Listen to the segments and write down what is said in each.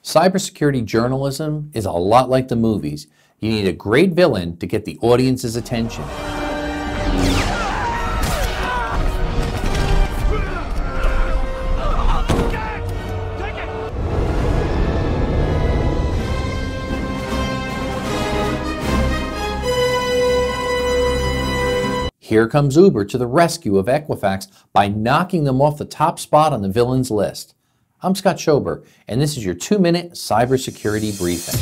Cybersecurity journalism is a lot like the movies. You need a great villain to get the audience's attention. Here comes Uber to the rescue of Equifax by knocking them off the top spot on the villains list. I'm Scott Schober, and this is your 2-minute cybersecurity briefing.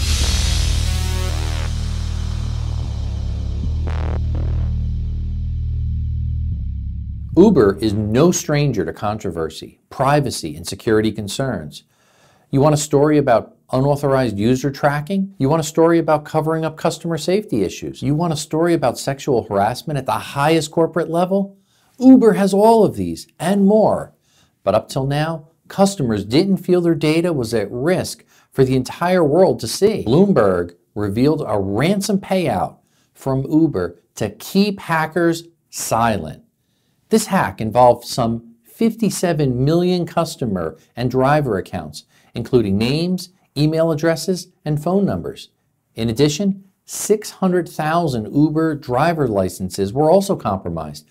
Uber is no stranger to controversy, privacy, and security concerns. You want a story about unauthorized user tracking? You want a story about covering up customer safety issues? You want a story about sexual harassment at the highest corporate level? Uber has all of these and more. But up till now, customers didn't feel their data was at risk for the entire world to see. Bloomberg revealed a ransom payout from Uber to keep hackers silent. This hack involved some 57 million customer and driver accounts, including names, email addresses, and phone numbers. In addition, 600,000 Uber driver licenses were also compromised.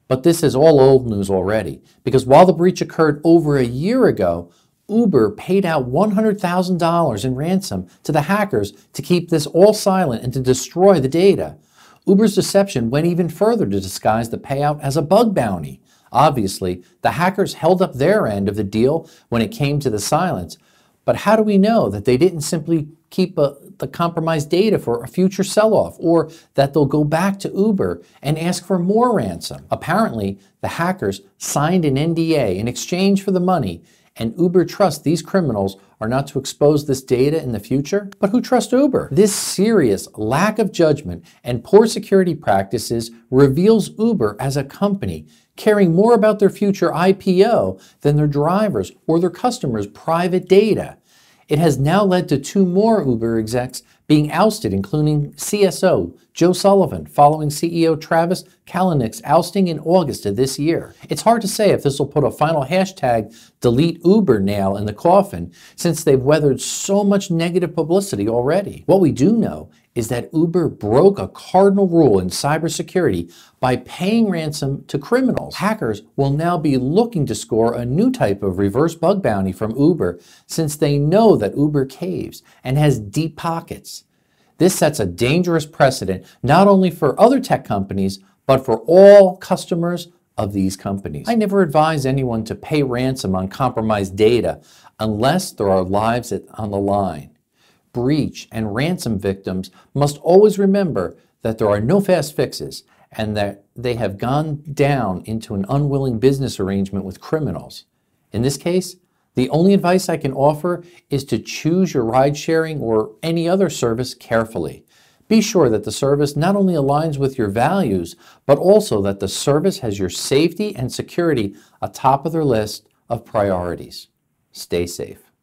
But this is all old news already, because while the breach occurred over a year ago, Uber paid out $100,000 in ransom to the hackers to keep this all silent and to destroy the data. Uber's deception went even further to disguise the payout as a bug bounty. Obviously, the hackers held up their end of the deal when it came to the silence. But how do we know that they didn't simply keep the compromised data for a future sell-off, or that they'll go back to Uber and ask for more ransom? Apparently, the hackers signed an NDA in exchange for the money, and Uber trusts these criminals are not to expose this data in the future. But who trusts Uber? This serious lack of judgment and poor security practices reveals Uber as a company caring more about their future IPO than their drivers or their customers' private data. It has now led to 2 more Uber execs being ousted, including CSO Joe Sullivan, following CEO Travis Kalanick's ousting in August of this year. It's hard to say if this will put a final hashtag delete Uber nail in the coffin, since they've weathered so much negative publicity already. What we do know is that Uber broke a cardinal rule in cybersecurity by paying ransom to criminals. Hackers will now be looking to score a new type of reverse bug bounty from Uber, since they know that Uber caves and has deep pockets. This sets a dangerous precedent not only for other tech companies, but for all customers of these companies. I never advise anyone to pay ransom on compromised data unless there are lives on the line. Breach and ransom victims must always remember that there are no fast fixes and that they have gone down into an unwilling business arrangement with criminals. In this case, the only advice I can offer is to choose your ride-sharing or any other service carefully. Be sure that the service not only aligns with your values, but also that the service has your safety and security atop of their list of priorities. Stay safe.